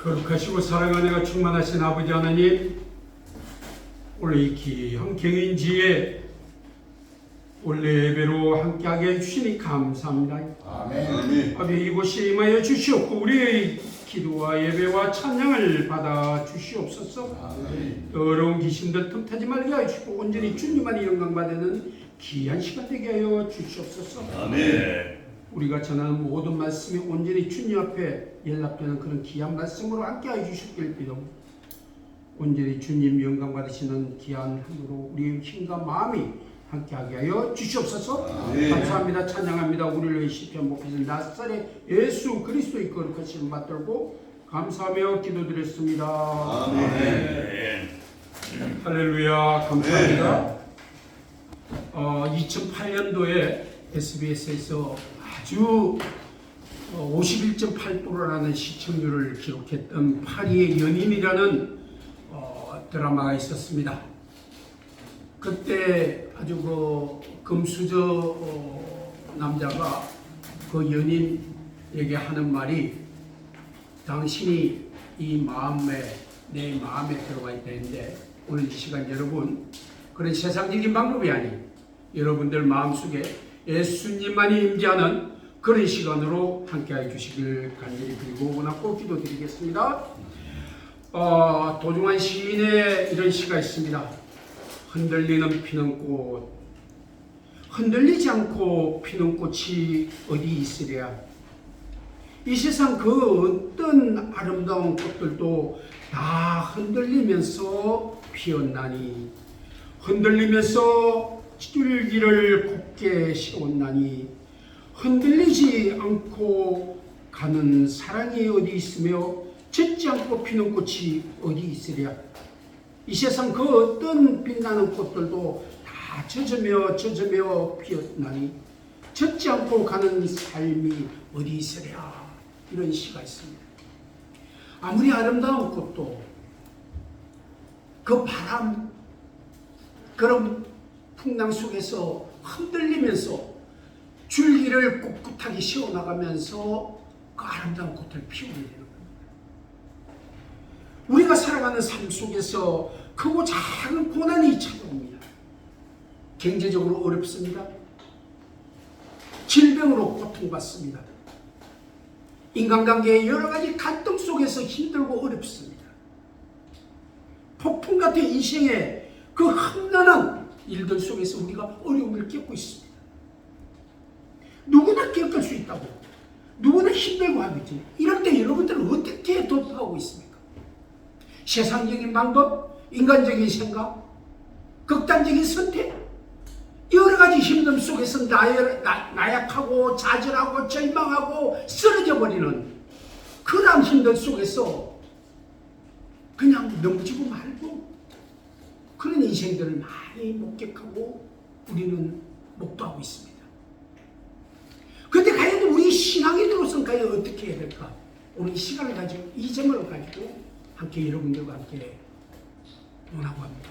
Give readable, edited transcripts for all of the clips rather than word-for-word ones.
거룩하시고 사랑하는 애가 충만하신 아버지 하나님, 오늘 이 귀한 경인지에 원래 예배로 함께하게 해주시니 감사합니다. 아멘. 아버지, 이곳에 임하여 주시옵고 우리의 기도와 예배와 찬양을 받아 주시옵소서. 아멘. 더러운 귀신들 틈타지 말게 하시고 온전히 주님만이 영광받는 귀한 시간 되게 하여 주시옵소서. 아멘. 우리가 전하는 모든 말씀이 온전히 주님 앞에 연락되는 그런 귀한 말씀으로 함께하여 주시길 비동 온전히 주님 영광 받으시는 귀한 힘으로 우리의 힘과 마음이 함께하게 하여 주시옵소서. 아멘. 감사합니다. 찬양합니다. 우리를 위해 시편 목회자 나사렛 예수 그리스도의 거룩하심을 받들고 감사하며 기도드렸습니다. 아멘. 할렐루야. 감사합니다. 2008년도에 SBS에서 아주 51.8%라는 시청률을 기록했던 파리의 연인이라는 드라마가 있었습니다. 그때 아주 금수저 남자가 그 연인에게 하는 말이 당신이 내 마음에 들어가 있다는데, 오늘 이 시간 여러분 그런 세상적인 방법이 아닌 여러분들 마음속에 예수님만이 임재하는 그런 시간으로 함께해 주시길 간절히 빌고 원하고 기도드리겠습니다. 도중한 시인의 이런 시가 있습니다. 흔들리는 피는 꽃, 흔들리지 않고 피는 꽃이 어디 있으랴. 이 세상 그 어떤 아름다운 꽃들도 다 흔들리면서 피었나니, 흔들리면서 줄기를 곱게 세웠나니, 흔들리지 않고 가는 사랑이 어디 있으며 젖지 않고 피는 꽃이 어디 있으랴. 이 세상 그 어떤 빛나는 꽃들도 다 젖으며 피었나니 젖지 않고 가는 삶이 어디 있으랴. 이런 시가 있습니다. 아무리 아름다운 꽃도 그 바람, 그런 풍랑 속에서 흔들리면서 줄기를 꿋꿋하게 씌워나가면서 그 아름다운 꽃을 피우게 되는 겁니다. 우리가 살아가는 삶 속에서 크고 작은 고난이 찾아옵니다. 경제적으로 어렵습니다. 질병으로 고통받습니다. 인간관계의 여러 가지 갈등 속에서 힘들고 어렵습니다. 폭풍 같은 인생의 그 험난한 일들 속에서 우리가 어려움을 겪고 있습니다. 누구나 겪을 수 있다고, 누구나 힘들고 하겠지. 이럴 때 여러분들은 어떻게 돌파하고 있습니까? 세상적인 방법, 인간적인 생각, 극단적인 선택, 여러 가지 힘듦 속에서 나약하고 좌절하고 절망하고 쓰러져 버리는 그런 힘들 속에서 그냥 넘지고 말고 그런 인생들을 많이 목격하고 우리는 목도하고 있습니다. 그런데 과연 우리 신앙인으로서는 과연 어떻게 해야 될까? 오늘 이 시간을 가지고, 이 점을 가지고 함께 여러분들과 함께 논하고 합니다.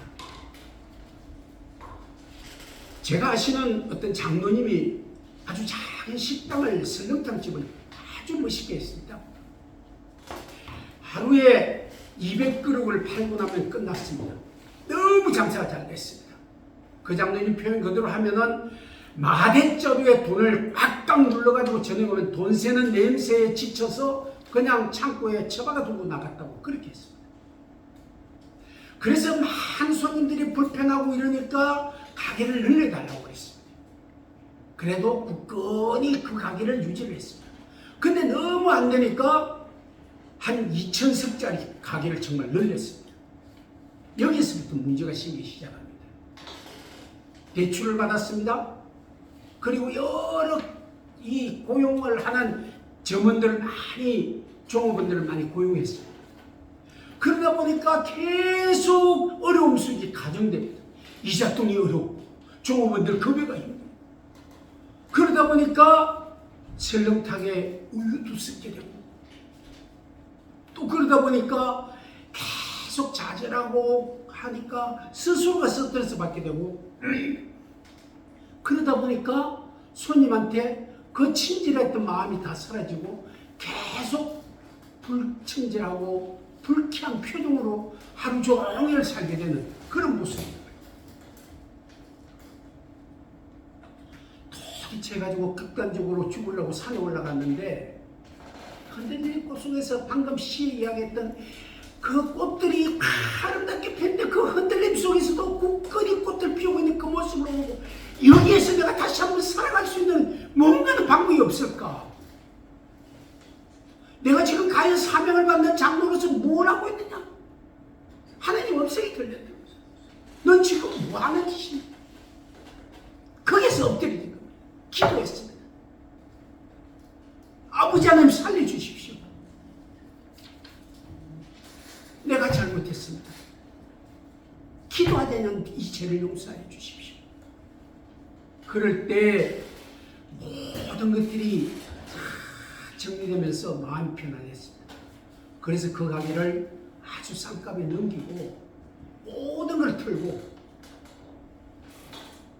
제가 아시는 어떤 장로님이 아주 작은 식당을, 설렁탕집을 아주 멋있게 했습니다. 하루에 200그릇을 팔고 나면 끝났습니다. 너무 장사가 잘 됐습니다. 그 장로님 표현 그대로 하면은 마대자루에 돈을 꽉꽉 눌러가지고 저녁에 오면 돈 새는 냄새에 지쳐서 그냥 창고에 처박아 두고 나갔다고 그렇게 했습니다. 그래서 많은 손님들이 불편하고 이러니까 가게를 늘려달라고 그랬습니다. 그래도 굳건히 그 가게를 유지를 했습니다. 근데 너무 안 되니까 한 2,000석짜리 가게를 정말 늘렸습니다. 여기서부터 문제가 생기기 시작합니다. 대출을 받았습니다. 그리고 여러 이 고용을 하는 점원들을 많이, 종업원들을 많이 고용했습니다. 그러다 보니까 계속 어려움 속이 가중됩니다. 이자돈이 어렵고 종업원들 급여가 힘들고, 그러다 보니까 설렁탕에 우유도 섞게 되고, 또 그러다 보니까 계속 좌절하고 하니까 스스로가 스트레스 받게 되고, 그러다 보니까 손님한테 그 친절했던 마음이 다 사라지고 계속 불친절하고 불쾌한 표정으로 하루 종일 살게 되는 그런 모습입니다. 도대체 가지고 극단적으로 죽으려고 산에 올라갔는데 흔들리는 꽃 속에서 방금 시에 이야기했던 그 꽃들이 아름답게 폈는데 그 흔들림 속에서도 굳건히 꽃들 피우고 있는 그 모습을 보고 여기에서 내가 다시 한번 살아갈 수 있는 뭔가는 방법이 없을까? 내가 지금 과연 사명을 받는 장로로서 뭘 하고 있느냐? 하나님 음성이 들렸다. 넌 지금 뭐 하는 짓이냐? 거기서 엎드리는 겁니다. 기도했습니다. 아버지 하나님 살려주십시오. 내가 잘못했습니다. 기도하자는 이 죄를 용서해 주십시오. 그럴 때 모든 것들이 정리되면서 마음이 편안했습니다. 그래서 그 가게를 아주 싼값에 넘기고 모든 걸 털고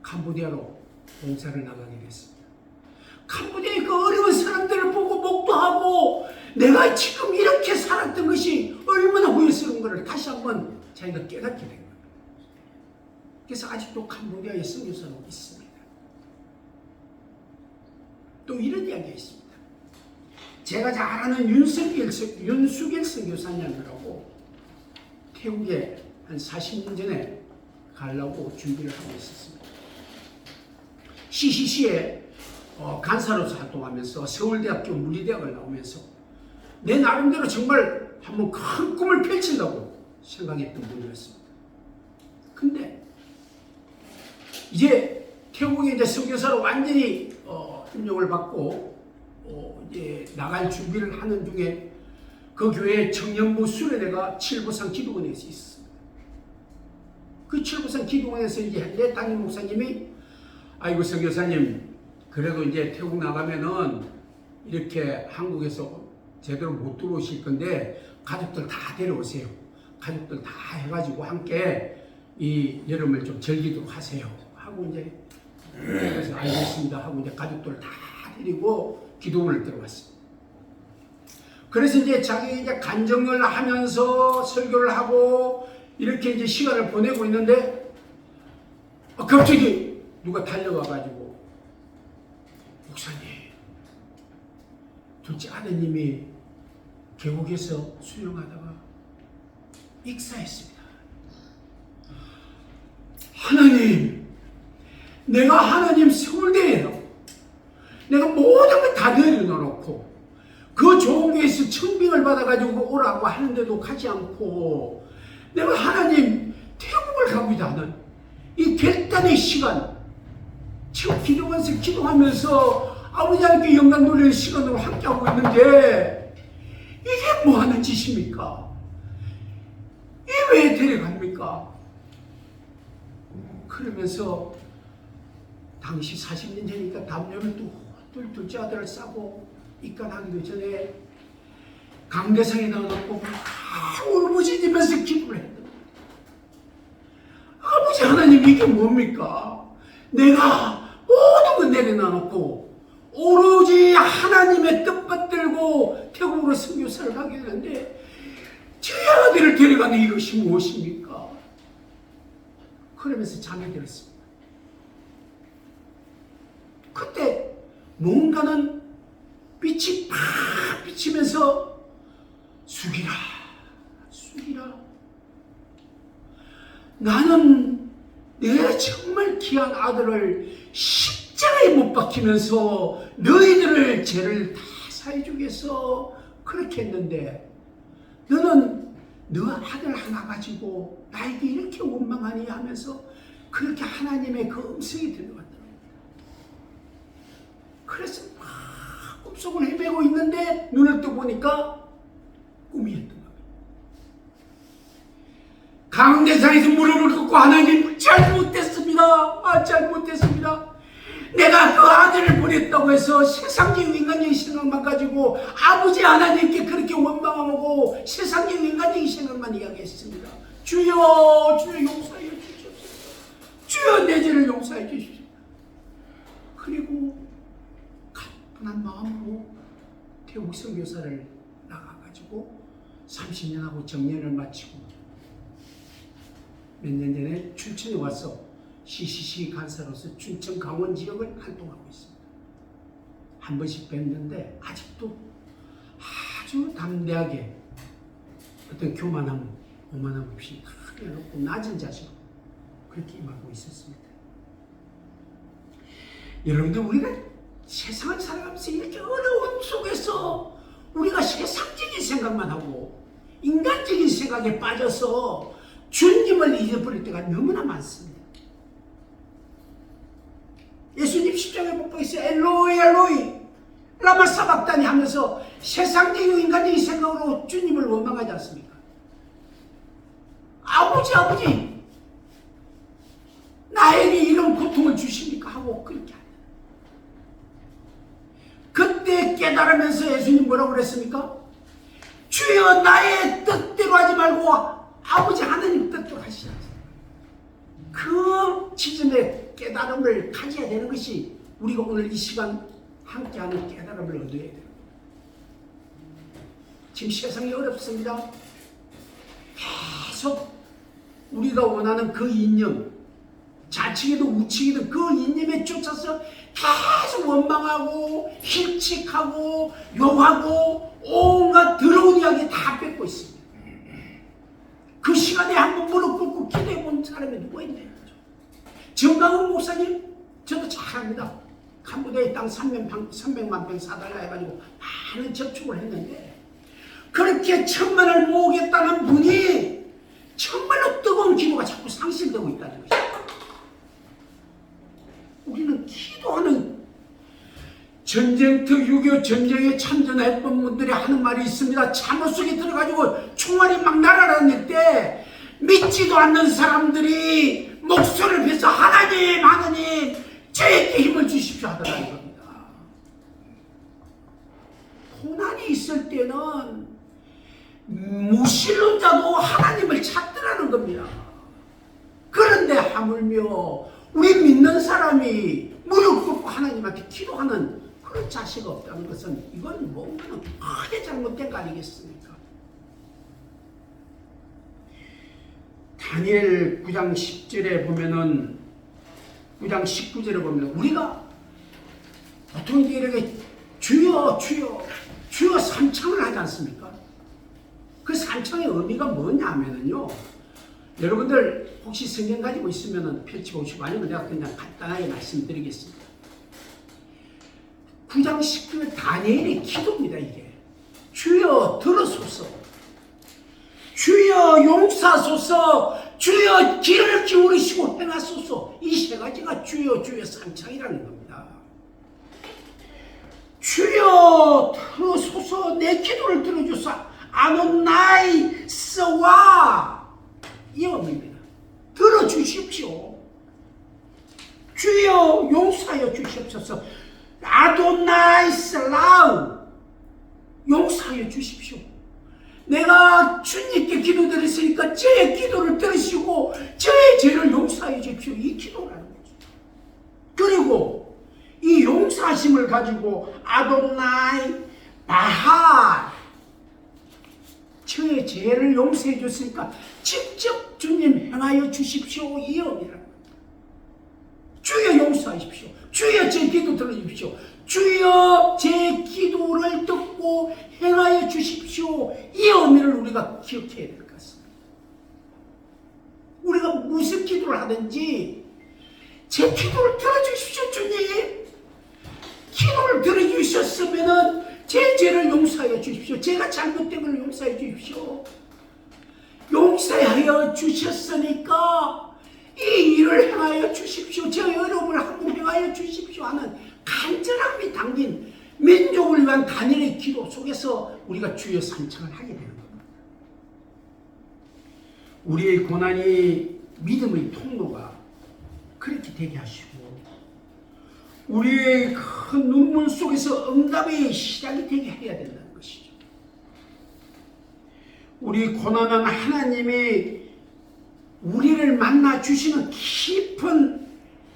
캄보디아로 봉사를 나가게 됐습니다. 캄보디아의 그 어려운 사람들을 보고 목도하고 내가 지금 이렇게 살았던 것이 얼마나 후회스러운 것을 다시 한번 자기가 깨닫게 된 겁니다. 그래서 아직도 캄보디아에 선교사로 있습니다. 또 이런 이야기가 있습니다. 제가 잘 아는 윤수길 선교사님이라고 태국에 한 40년 전에 가려고 준비를 하고 있었습니다. CCC에 간사로서 활동하면서 서울대학교 물리대학을 나오면서 내 나름대로 정말 한번 큰 꿈을 펼친다고 생각했던 분이었습니다. 근데 이제 태국에 이제 선교사로 완전히 임명을 받고 이제 나갈 준비를 하는 중에 그 교회 청년부 수련회가 칠보산 기도원에서 있었습니다. 그 칠보산 기도원에서 이제 내 담임 목사님이 아이고 선교사님 그래도 이제 태국 나가면은 이렇게 한국에서 제대로 못 들어오실 건데 가족들 다 데려오세요. 가족들 다 해가지고 함께 이 여름을 좀 즐기도록 하세요. 하고 이제 그래서 알겠습니다 하고 이제 가족들 다 데리고 기도원을 들어갔습니다. 그래서 이제 자기 이제 간증을 하면서 설교를 하고 이렇게 이제 시간을 보내고 있는데 갑자기 누가 달려와가지고 목사님, 둘째 아드님이 계곡에서 수영하다가 익사했습니다. 하나님, 내가 하나님 서울대에요. 내가 모든 걸 다 내려놓고 그 좋은 교회에서 청빙을 받아가지고 오라고 하는데도 가지 않고 내가 하나님 태국을 가고자 하는 이 결단의 시간 지금 기도하면서 기도하면서 아버지 하나님께 영광 돌리는 시간으로 함께하고 있는데 이게 뭐 하는 짓입니까? 이게 왜 데려갑니까? 그러면서 당시 40년 전이니까 담요를 둘째 아들을 싸고 입간하기도 전에 강대상에 나가고 막 울부짖으면서 기도를 했던 거예요. 아버지 하나님 이게 뭡니까? 내가 모든 걸 내려놔놓고 오로지 하나님의 뜻 받들고 태국으로 선교사를 가게 되는데 제 아들을 데려가는 이것이 무엇입니까? 그러면서 잠이 들었습니다. 그때 뭔가는 빛이 팍 비치면서 숙이라 숙이라 나는 내 정말 귀한 아들을 십자가에 못 박히면서 너희들을 죄를 다 사해주기 위해서 그렇게 했는데 너는 너 아들 하나 가지고 나에게 이렇게 원망하니 하면서 그렇게 하나님의 그 음성이 들려왔더랍니다. 그래서 막 꿈속을 헤매고 있는데 눈을 떠보니까 꿈이었던 겁니다. 강대상에서 무릎을 꿇고 하나님 잘못됐습니다. 잘못됐습니다. 내가 그 아들을 보냈다고 해서 세상적인 인간적인 생각만 가지고 아버지 하나님께 그렇게 원망하고 세상적인 인간적인 생각만 이야기했습니다. 주여 주여 용서해 주십시오. 주여 내 죄를 용서해 주십시오. 그리고 가뿐한 마음으로 태국 선교사를 나가가지고 죽고 30년하고 정년을 마치고 몇 년 전에 춘천에 와서 CCC 간사로서 춘천 강원 지역을 활동하고 있습니다. 한 번씩 뵀는데 아직도 아주 담대하게 어떤 교만함, 오만함 없이 크게 놓고 낮은 자세로 그렇게 임하고 있었습니다. 여러분들, 우리가 세상을 살아가면서 이렇게 어려운 속에서 우리가 세상적인 생각만 하고 인간적인 생각에 빠져서 주님을 잊어버릴 때가 너무나 많습니다. 예수님 십자가에 못 박혀서 엘로이 엘로이 라마 사박다니 하면서 세상적이고 인간적인 생각으로 주님을 원망하지 않습니까? 아버지 아버지 나에게 이런 고통을 주십니까? 하고 그렇게 합니다. 그때 깨달으면서 예수님 뭐라고 그랬습니까? 주여 나의 뜻대로 하지 말고 아버지 하나님 뜻대로 하시라. 그 지점의 깨달음을 가져야 되는 것이 우리가 오늘 이 시간 함께하는 깨달음을 얻어야 돼요. 지금 세상이 어렵습니다. 계속 우리가 원하는 그 이념, 좌측이든 우측이든 그 이념에 쫓아서 계속 원망하고 실칙하고 욕하고 온갖 더러운 이야기 다 뺏고 있습니다. 그 시간에 한번 무릎 꿇고 기도해 본 사람이 누가 있나요? 정강훈 목사님 저도 잘 압니다. 캄보디아의 땅 300만 평 사달라 해가지고 많은 접촉을 했는데 그렇게 1000만을 모으겠다는 분이 정말로 뜨거운 기도가 자꾸 상실되고 있다는 것입니다. 우리는 기도하는 전쟁터 6.25 전쟁에 참전했던 분들이 하는 말이 있습니다. 참호 속에 들어가지고 총알이 막 날아다닐 때 믿지도 않는 사람들이 목소리를 펴서 하나님 하나님 저에게 힘을 주십시오 하더라는 겁니다. 고난이 있을 때는 무신론자도 하나님을 찾더라는 겁니다. 그런데 하물며 우리 믿는 사람이 무릎 꿇고 하나님한테 기도하는 그런 자세가 없다는 것은 이건 뭔가는 크게 잘못된 거 아니겠습니까? 다니엘 9장 10절에 보면은 9장 19절에 보면 우리가 보통 이렇게 주여 주여 주여 삼창을 하지 않습니까? 그 삼창의 의미가 뭐냐면요, 여러분들 혹시 성경 가지고 있으면 펼쳐보시고 아니면 내가 그냥 간단하게 말씀드리겠습니다. 9장 19절 다니엘의 기도입니다. 이게 주여 들어소서, 주여 용서하소서, 주여 귀를 기울이시고 행하소서. 이 세 가지가 주여 주여 삼창이라는 겁니다. 주여 들어소서, 내 기도를 들어주소. 아노나이 스와, 이 의미입니다. 들어주십시오. 주여 용서하여 주시옵소서. 아도나이 슬라우, 용서하여 주십시오. 내가 주님께 기도드렸으니까 제 기도를 들으시고 저의 죄를 용서해 주십시오. 이 기도라는 거죠. 그리고 이 용서하심을 가지고 아도나이 바하, 저의 죄를 용서해 줬으니까 직접 주님 행하여 주십시오. 이 의미라는 거죠. 주여 용서하십시오. 주여 제 기도 들어주십시오. 주여 제 기도를 듣고 행하여 주십시오. 이 의미를 우리가 기억해야 될 것 같습니다. 우리가 무슨 기도를 하든지 제 기도를 들어주십시오. 주님 기도를 들어주셨으면 제 죄를 용서하여 주십시오. 제가 잘못된 걸 용서해 주십시오. 용서하여 주셨으니까 이 일을 행하여 주십시오. 제 어려움을 한번 행하여 주십시오 하는 간절함이 담긴 민족을 위한 다니엘의 기도 속에서 우리가 주여 삼창을 하게 되는 겁니다. 우리의 고난이 믿음의 통로가 그렇게 되게 하시고 우리의 큰 눈물 속에서 응답의 시작이 되게 해야 된다는 것이죠. 우리 고난은 하나님이 우리를 만나 주시는 깊은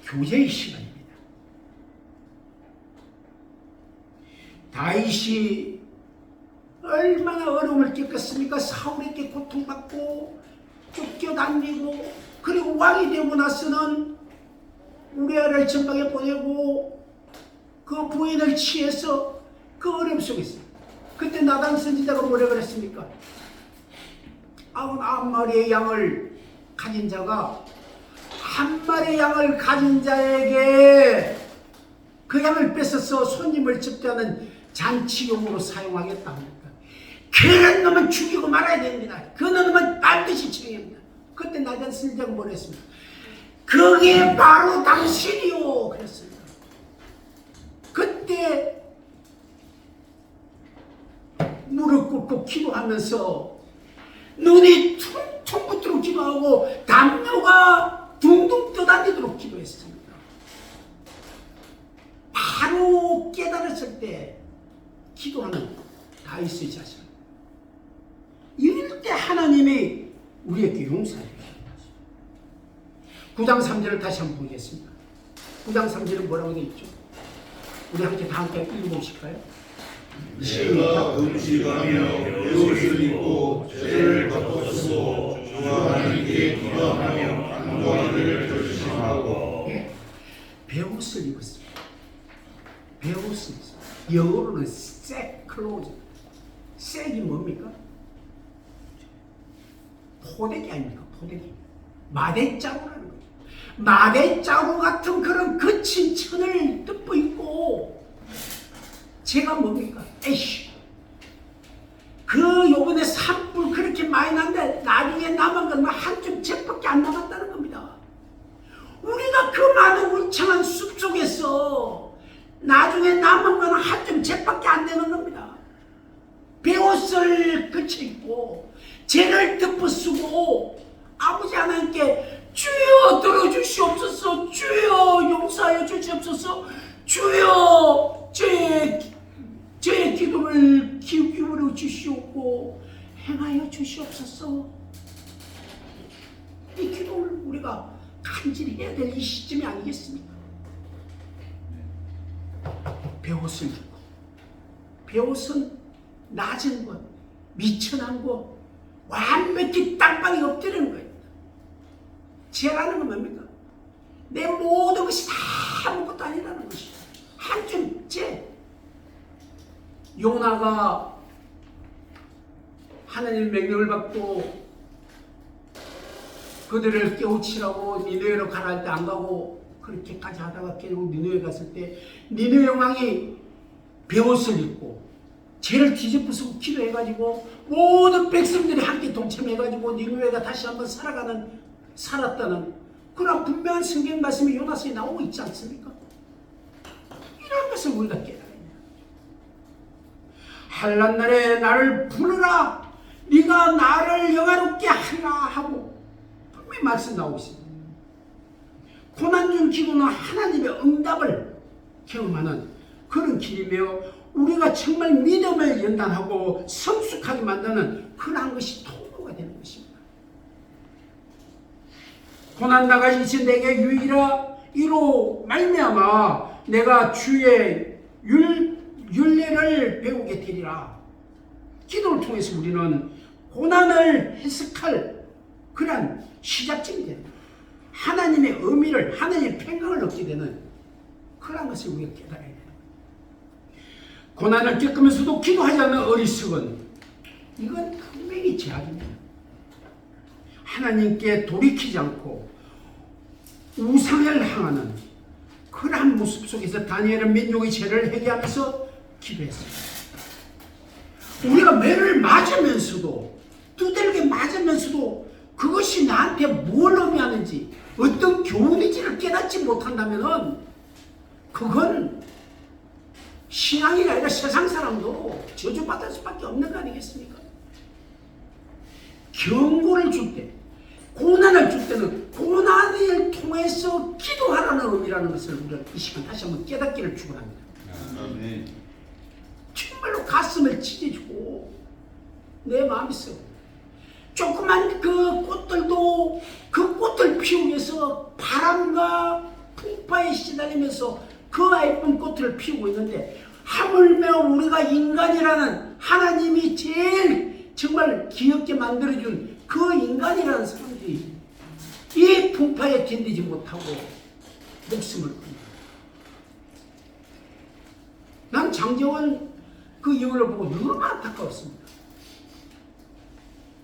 교제의 시간입니다. 다윗이 얼마나 어려움을 겪었습니까? 사울에게 고통받고 쫓겨다니고, 그리고 왕이 되고 나서는 우리아를 전방에 보내고 그 부인을 취해서 그 어려움 속에 있어요. 그때 나단 선지자가 뭐라 그랬습니까? 99마리의 양을 가진 자가 한 마리 양을 가진 자에게 그 양을 뺏어서 손님을 접대하는 잔치용으로 사용하겠다 합니다. 그런 놈은 죽이고 말아야 됩니다. 그 놈은 반드시 처형해야 합니다. 그때 나단 선지자가 뭐라 했습니까? 그게 바로 당신이요 그랬습니다. 그때 무릎 꿇고 기도하면서 눈이 퉁퉁 붙도록 기도하고 담요가 둥둥 떠다니도록 기도했습니다. 바로 깨달았을 때 기도하는 다윗의 자신, 이럴 때 하나님이 우리에게 용서해 주십니다. 9장 3절을 다시 한번 보겠습니다. 9장 3절은 뭐라고 되어 있죠? 우리 함께 읽어보실까요? 내가 금식하며 배옷을 입고 죄를 덮었고 주 하나님께 기도하며 간구하기를 결심하고. 배옷을 입었습니다. 배옷을 입었습니다. 영어로는 색 클로즈. 색이 뭡니까? 포대기 아닙니까? 포대기. 마대자루라는 거죠. 마대자루 같은 그런 거친 천을 덮고 있고, 제가 뭡니까? 에이씨, 그 요번에 산불 그렇게 많이 났는데 나중에 남은 건 한 줌 잭밖에 안 남았다는 겁니다. 우리가 그 많은 울창한 숲 속에서 나중에 남은 건 한 줌 잭밖에 안 되는 겁니다. 베옷을 걸쳐 입고 죄를 덮어쓰고 아버지 하나님께 주여 들어주시옵소서, 주여 용서하여 주시옵소서, 주여 저의 기도를 기울여 주시옵고 행하여 주시옵소서. 이 기도를 우리가 간절히 해야 될 이 시점이 아니겠습니까? 배옷을 입고, 배옷은 낮은 것, 미천한 것, 완벽히 땅방에 엎드리는 거예요. 죄라는 건 뭡니까? 내 모든 것이 다 아무것도 아니라는 것이죠. 한줌 죄. 요나가 하나님의 명령을 받고 그들을 깨우치라고 니느웨로 가라 할 때 안 가고 그렇게까지 하다가 결국 니느웨 갔을 때 니느웨 왕이 베옷을 입고 죄를 뒤집어쓰고 기도해가지고 모든 백성들이 함께 동참해가지고 니느웨가 다시 한번 살았다는 그런 분명한 성경 말씀이 요나서에 나오고 있지 않습니까? 이런 것을 우리가 깨달아야 합니다. 한란 날에 나를 부르라, 네가 나를 영화롭게 하라 하고 분명히 말씀 나오고 있습니다. 고난 중 기도는 하나님의 응답을 경험하는 그런 길이며 우리가 정말 믿음을 연단하고 성숙하게 만드는 그러한 것이 통로가 되는 것입니다. 고난 나가신 이 내게 유익이라, 이로 말미암아 내가 주의 율례를 배우게 되리라. 기도를 통해서 우리는 고난을 해석할 그러한 시작점이 되는 거예요. 하나님의 의미를, 하나님의 평강을 얻게 되는 그러한 것을 우리가 깨달아야 돼요. 고난을 겪으면서도 기도하지 않는 어리석은, 이건 분명히 죄악입니다. 하나님께 돌이키지 않고 우상을 향하는 그러한 모습 속에서 다니엘은 민족의 죄를 회개하면서 기도했습니다. 우리가 매를 맞으면서도, 두들겨 맞으면서도 그것이 나한테 뭘 의미하는지, 어떤 교훈인지를 깨닫지 못한다면 그건 신앙이 아니라 세상 사람도 저주받을 수밖에 없는 거 아니겠습니까? 경고를 줄 때, 고난을 줄 때는 고난을 통해서 기도하라는 의미라는 것을 우리가 이 시간 다시 한번 깨닫기를 축원합니다. 정말로 가슴을 찢어주고 내 마음이 썩어. 조그만 그 꽃들도 그 꽃을 피우기 위해서 바람과 풍파에 시달리면서 그 예쁜 꽃을 피우고 있는데 하물며 우리가 인간이라는 하나님이 제일 정말 귀엽게 만들어준 그 인간이라는 사람들이 이 풍파에 견디지 못하고 목숨을 끊는다. 난 장제원 그 이유를 보고 너무 안타까웠습니다.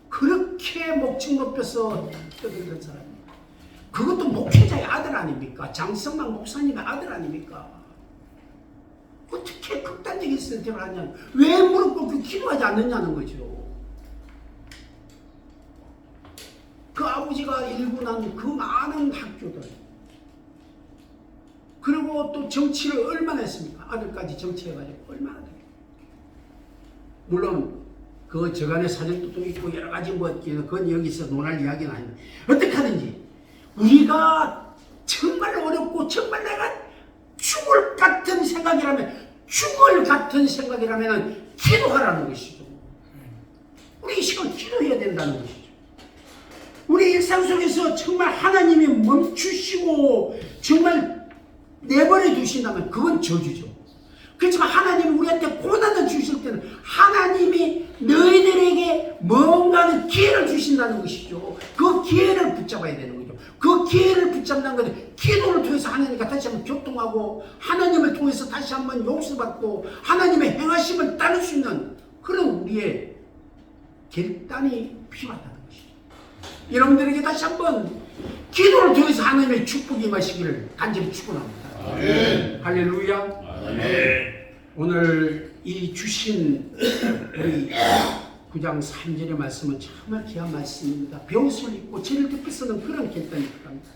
그렇게 목청 높여서 떠들던 사람이 그것도 목회자의 아들 아닙니까? 장성만 목사님의 아들 아닙니까? 어떻게 극단적인 선택을 하냐? 왜 무릎 꿇고 기도하지 않느냐는 거죠. 그 아버지가 일군한 그 많은 학교들, 그리고 또 정치를 얼마나 했습니까? 아들까지 정치해가지고 얼마나 돼요. 물론 그 저간의 사정도 또 있고 여러 가지 뭐 그건 여기서 논할 이야기는 아닌데 어떻게 하든지 우리가 정말 어렵고 정말 내가 죽을 같은 생각이라면 기도하라는 것이죠. 우리 이 시간 기도해야 된다는 것이죠. 우리 일상 속에서 정말 하나님이 멈추시고 정말 내버려 두신다면 그건 저주죠. 그렇지만 하나님이 우리한테 고난을 주실 때는 하나님이 너희들에게 뭔가는 기회를 주신다는 것이죠. 그 기회를 붙잡아야 되는 거죠. 그 기회를 붙잡는 것은 기도를 통해서 하나님과 다시 한번 교통하고 하나님을 통해서 다시 한번 용서받고 하나님의 행하심을 따를 수 있는 그런 우리의 결단이 필요하다는 것이죠. 여러분들에게 다시 한번 기도를 통해서 하나님의 축복이 임하시기를 간절히 축원합니다. 아멘. 할렐루야. 아멘. 오늘 이 주신 우리 9장 3절의 말씀은 정말 귀한 말씀입니다. 병을 입고 죄를 덮어 쓰는 그런 결단이 필요합니다.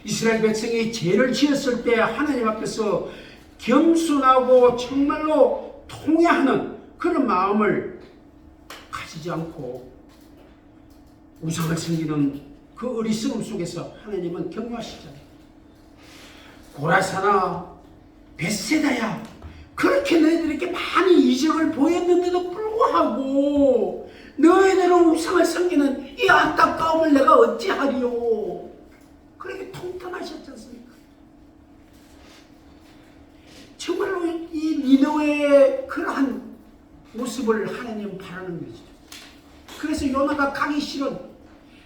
이스라엘 백성이 죄를 지었을 때 하나님 앞에서 겸손하고 정말로 통회하는 그런 마음을 가지지 않고 우상을 섬기는 그 어리석음 속에서 하나님은 격려하시잖아요. 고라사나 벳세다야, 그렇게 너희들에게 많이 이적을 보였는데도 불구하고 너희들은 우상을 섬기는 이 안타까움을 내가 어찌하리요. 그렇게 통탄하셨지 않습니까? 정말로 이 니느웨의 그러한 모습을 하나님은 바라는 거죠. 그래서 요나가 가기 싫은,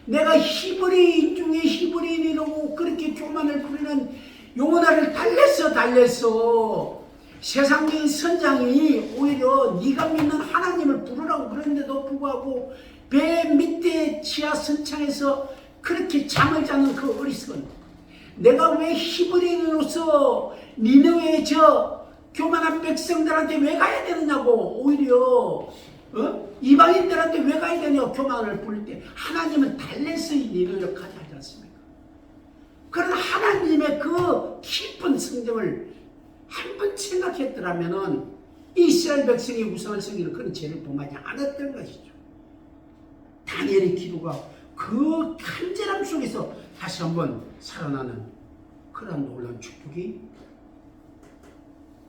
내가 히브리인 중에 히브리인이라고 그렇게 교만을 부리는 요나를 달래서 세상적인 선장이 오히려 네가 믿는 하나님을 부르라고 그랬는데도 불구하고 배 밑에 지하 선창에서 그렇게 잠을 자는 그 어리석은, 내가 왜 히브리인으로서 니느웨의 저 교만한 백성들한테 왜 가야 되느냐고, 오히려 이방인들한테 왜 가야 되냐고 교만을 부릴 때 하나님은 달래서 이 니느웨를 가게 하지 않습니까? 그런 하나님의 그 깊은 성정을 한번 생각했더라면은 이스라엘 백성이 우상을 섬기는 그런 죄를 범하지 않았던 것이죠. 다니엘의 기도가 그 간절함 속에서 다시 한번 살아나는 그런 놀라운 축복이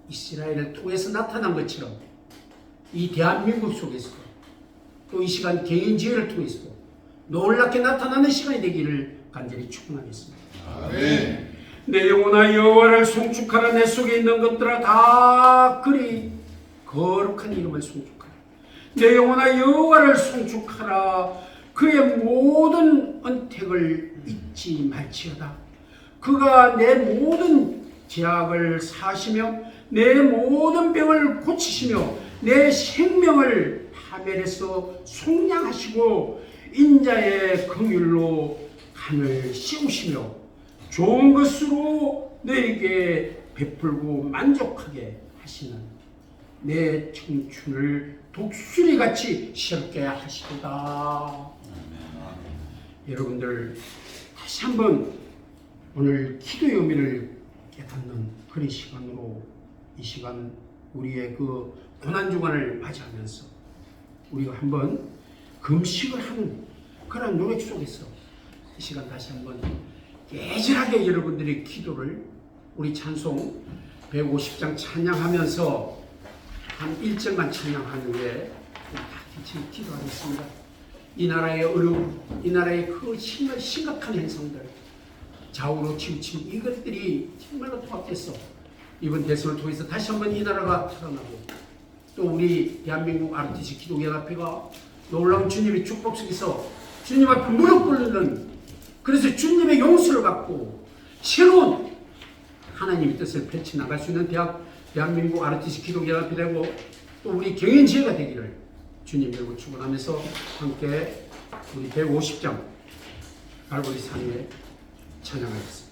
이스라엘을 통해서 나타난 것처럼 이 대한민국 속에서 또 이 시간 개인지혜를 통해서 놀랍게 나타나는 시간이 되기를 간절히 축원하겠습니다. 아멘. 내 영혼아 여호와를 송축하라. 내 속에 있는 것들아 다 그리 거룩한 이름을 송축하라. 내 영혼아 여호와를 송축하라. 그의 모든 언택을 잊지 말지어다. 그가 내 모든 죄악을 사하시며 내 모든 병을 고치시며 내 생명을 파멸해서 속량하시고 인자의 긍휼로 간을 씌우시며 좋은 것으로 너에게 베풀고 만족하게 하시는 내 청춘을 독수리같이 시럽게 하시도다. 여러분들 다시 한번 오늘 기도의 의미를 깨닫는 그런 시간으로 이 시간 우리의 그 고난주간을 맞이하면서 우리가 한번 금식을 하는 그런 노력 속에서 이 시간 다시 한번 깨질하게 여러분들의 기도를 우리 찬송 150장 찬양하면서 한 1절만 찬양한 후에 같이 기도하겠습니다. 이 나라의 어려움, 이 나라의 그 심각한 현상들, 좌우로 치우친 이것들이 정말로 통합돼서 이번 대선을 통해서 다시 한번 이 나라가 살아나고 또 우리 대한민국 RTC 기독연합회가 놀라운 주님의 축복 속에서 주님 앞에 무릎 꿇는, 그래서 주님의 용서를 받고 새로운 하나님의 뜻을 펼쳐나갈 수 있는 대한민국 RTC 기독연합회 되고 또 우리 경연지회가 되기를 주님 이름으로 축원하면서 함께 우리 150장 갈보리 산에 찬양하겠습니다.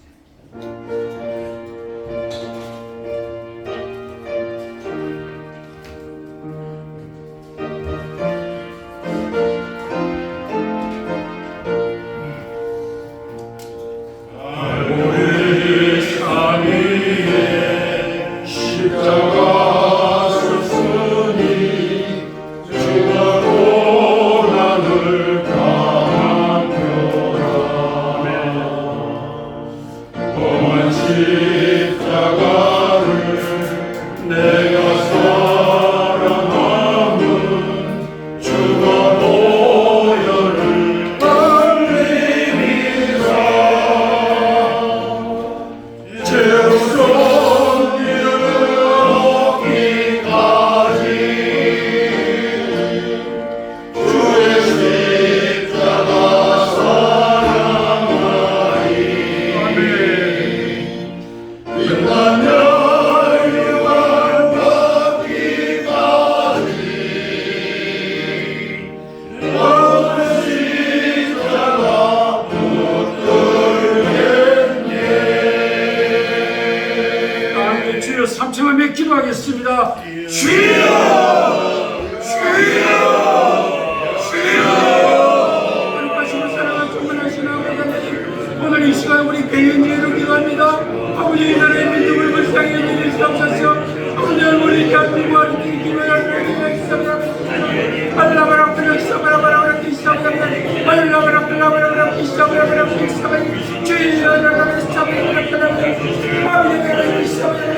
삼층하며 기도하겠습니다. 주여! 주여! 주여! 하나님께서 사랑하는 충만하신 아버지 하나님, 오늘 이 시간 우리 개인지혜로 기도합니다. 아버지 이 나라의 민족을 불쌍히 여기시옵소서. 아버지 우리 대한민국 아버지 기도를 기도하겠습니다. 발라바라 그렇사바라바라 기사바라 발라바라 발라바라 기사바라 기사바라 주여 나라의 사랑을 받들어 아버지 기사바라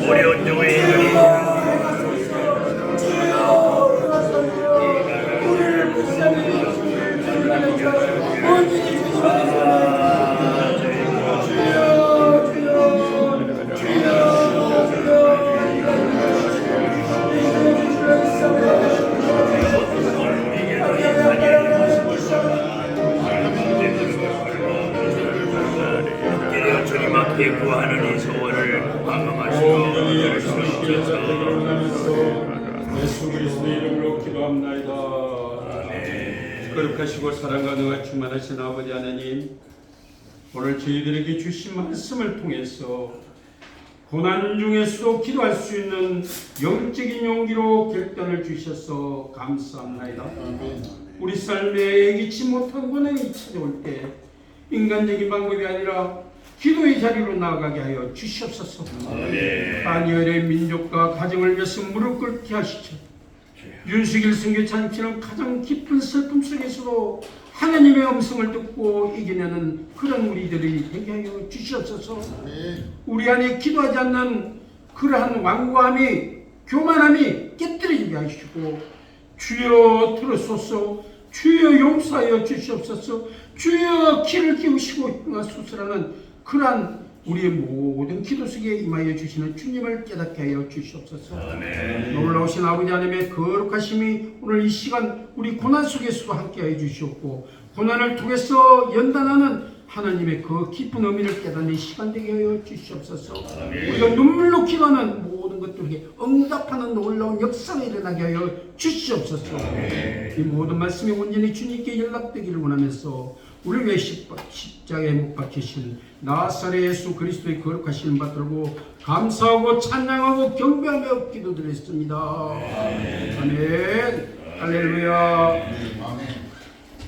어려운 경우에 구하는 이 소원을 방황하시고 예수 그리스도의 이름으로 기도합나이다. 거룩하시고 사랑과 능하 충만하신 아버지 하나님, 오늘 저희들에게 주신 말씀을 통해서 고난 중에서도 기도할 수 있는 영적인 용기로 결단을 주셔서 감사합니다. 우리 삶에 예기치 못한 고난이 찾아올 때 인간적인 방법이 아니라 기도의 자리로 나아가게 하여 주시옵소서. 다니엘의 민족과 가정을 위해서 무릎 꿇게 하시죠. 윤수길 선교 잔치는 가장 깊은 슬픔 속에서도 하나님의 음성을 듣고 이겨내는 그런 우리들이 되게 하여 주시옵소서. 우리 안에 기도하지 않는 그러한 완고함이, 교만함이 깨뜨리게 하시고 주여 들으소서. 주여 용서하여 주시옵소서. 주여 키를 키우시고 수술하는 그러한 우리의 모든 기도 속에 임하여 주시는 주님을 깨닫게 하여 주시옵소서. 놀라우신 아버지 하나님의 거룩하심이 오늘 이 시간 우리 고난 속에서도 함께하여 주시옵고, 고난을 통해서 연단하는 하나님의 그 깊은 의미를 깨닫는 시간 되게 하여 주시옵소서. 우리가 눈물로 기도하는 모든 것들에게 응답하는 놀라운 역사가 일어나게 하여 주시옵소서. 이 모든 말씀이 온전히 주님께 연락되기를 원하면서 우리를 위해 십자가에 못 박히신 나사렛 예수 그리스도의 거룩하신 받들고 감사하고 찬양하고 경배하며 기도드렸습니다. 아멘. 할렐루야.